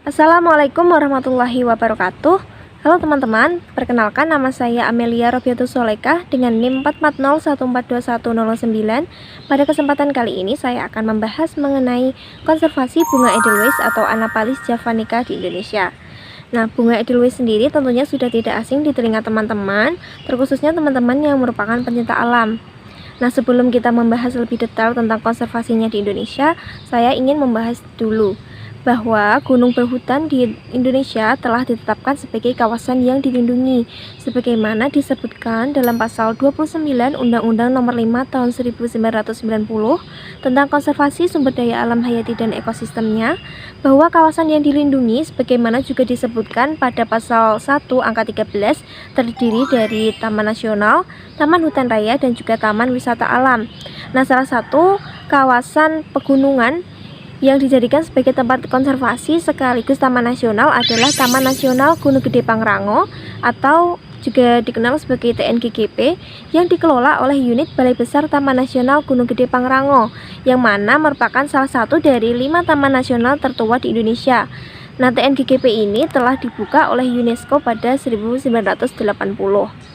Assalamualaikum warahmatullahi wabarakatuh. Halo teman-teman, perkenalkan nama saya Amelia Robiatus Solekah dengan NIM 440142109. Pada kesempatan kali ini saya akan membahas mengenai konservasi bunga Edelweiss atau Anaphalis javanica di Indonesia. Nah, bunga Edelweiss sendiri tentunya sudah tidak asing di telinga teman-teman, terkhususnya teman-teman yang merupakan pencinta alam. Nah, sebelum kita membahas lebih detail tentang konservasinya di Indonesia, saya ingin membahas dulu bahwa gunung berhutan di Indonesia telah ditetapkan sebagai kawasan yang dilindungi sebagaimana disebutkan dalam pasal 29 Undang-Undang Nomor 5 Tahun 1990 tentang konservasi sumber daya alam hayati dan ekosistemnya, bahwa kawasan yang dilindungi sebagaimana juga disebutkan pada pasal 1 angka 13 terdiri dari Taman Nasional, Taman Hutan Raya, dan juga Taman Wisata Alam. Nah, salah satu kawasan pegunungan yang dijadikan sebagai tempat konservasi sekaligus taman nasional adalah Taman Nasional Gunung Gede Pangrango atau juga dikenal sebagai TNGGP, yang dikelola oleh unit Balai Besar Taman Nasional Gunung Gede Pangrango, yang mana merupakan salah satu dari 5 taman nasional tertua di Indonesia. Nah, TNGGP ini telah dibuka oleh UNESCO pada 1980.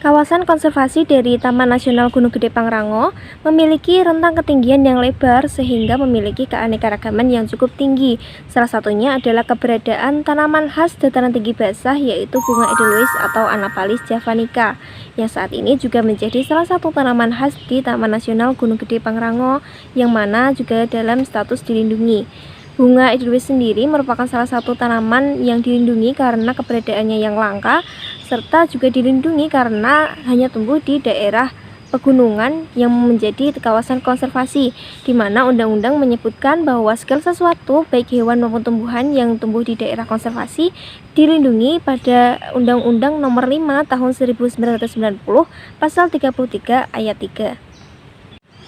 Kawasan konservasi dari Taman Nasional Gunung Gede Pangrango memiliki rentang ketinggian yang lebar sehingga memiliki keanekaragaman yang cukup tinggi. Salah satunya adalah keberadaan tanaman khas dataran tinggi basah yaitu bunga Edelweiss atau Anaphalis javanica, yang saat ini juga menjadi salah satu tanaman khas di Taman Nasional Gunung Gede Pangrango yang mana juga dalam status dilindungi. Bunga Edelweiss sendiri merupakan salah satu tanaman yang dilindungi karena keberadaannya yang langka, serta juga dilindungi karena hanya tumbuh di daerah pegunungan yang menjadi kawasan konservasi, di mana undang-undang menyebutkan bahwa segala sesuatu baik hewan maupun tumbuhan yang tumbuh di daerah konservasi dilindungi pada Undang-Undang Nomor 5 Tahun 1990 Pasal 33 Ayat 3.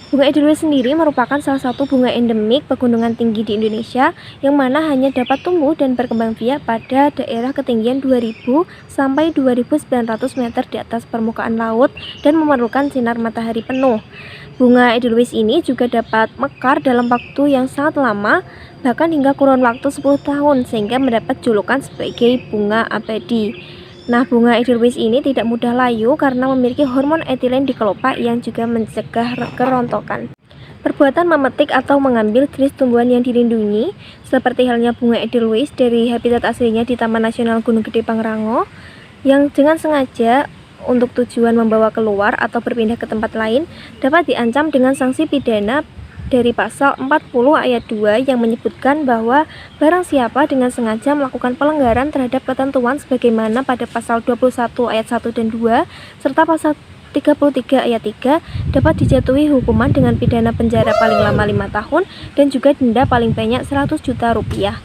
Bunga Edelweiss sendiri merupakan salah satu bunga endemik pegunungan tinggi di Indonesia yang mana hanya dapat tumbuh dan berkembang biak pada daerah ketinggian 2000 sampai 2900 meter di atas permukaan laut dan memerlukan sinar matahari penuh. Bunga Edelweiss ini juga dapat mekar dalam waktu yang sangat lama, bahkan hingga kurun waktu 10 tahun sehingga mendapat julukan sebagai bunga abadi. Nah, bunga Edelweiss ini tidak mudah layu karena memiliki hormon etilen di kelopak yang juga mencegah kerontokan. Perbuatan memetik atau mengambil jenis tumbuhan yang dilindungi, seperti halnya bunga Edelweiss dari habitat aslinya di Taman Nasional Gunung Gede Pangrango, yang dengan sengaja untuk tujuan membawa keluar atau berpindah ke tempat lain, dapat diancam dengan sanksi pidana dari pasal 40 ayat 2 yang menyebutkan bahwa barang siapa dengan sengaja melakukan pelanggaran terhadap ketentuan sebagaimana pada pasal 21 ayat 1 dan 2 serta pasal 33 ayat 3 dapat dijatuhi hukuman dengan pidana penjara paling lama 5 tahun dan juga denda paling banyak 100 juta rupiah.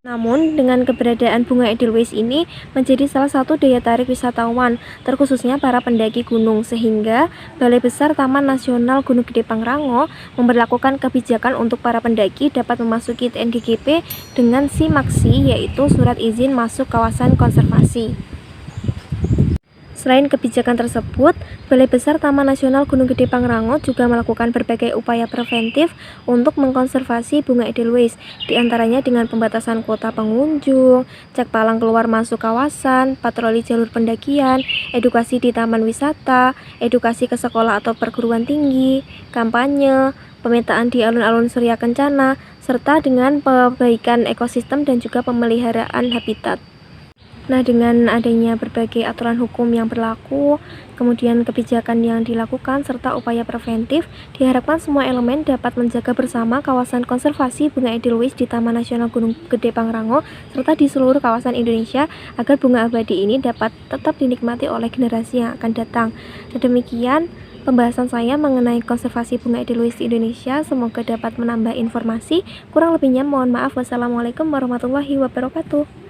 Namun, dengan keberadaan bunga Edelweiss ini menjadi salah satu daya tarik wisatawan, terkhususnya para pendaki gunung, sehingga Balai Besar Taman Nasional Gunung Gede Pangrango memberlakukan kebijakan untuk para pendaki dapat memasuki TNGGP dengan SIMAKSI, yaitu Surat Izin Masuk Kawasan Konservasi. Selain kebijakan tersebut, Balai Besar Taman Nasional Gunung Gede Pangrango juga melakukan berbagai upaya preventif untuk mengkonservasi bunga Edelweiss, diantaranya dengan pembatasan kuota pengunjung, cek palang keluar masuk kawasan, patroli jalur pendakian, edukasi di taman wisata, edukasi ke sekolah atau perguruan tinggi, kampanye, pemetaan di alun-alun Surya Kencana, serta dengan perbaikan ekosistem dan juga pemeliharaan habitat. Nah, dengan adanya berbagai aturan hukum yang berlaku, kemudian kebijakan yang dilakukan, serta upaya preventif, diharapkan semua elemen dapat menjaga bersama kawasan konservasi bunga Edelweiss di Taman Nasional Gunung Gede Pangrango, serta di seluruh kawasan Indonesia, agar bunga abadi ini dapat tetap dinikmati oleh generasi yang akan datang. Nah, demikian pembahasan saya mengenai konservasi bunga Edelweiss di Indonesia. Semoga dapat menambah informasi. Kurang lebihnya mohon maaf. Wassalamualaikum warahmatullahi wabarakatuh.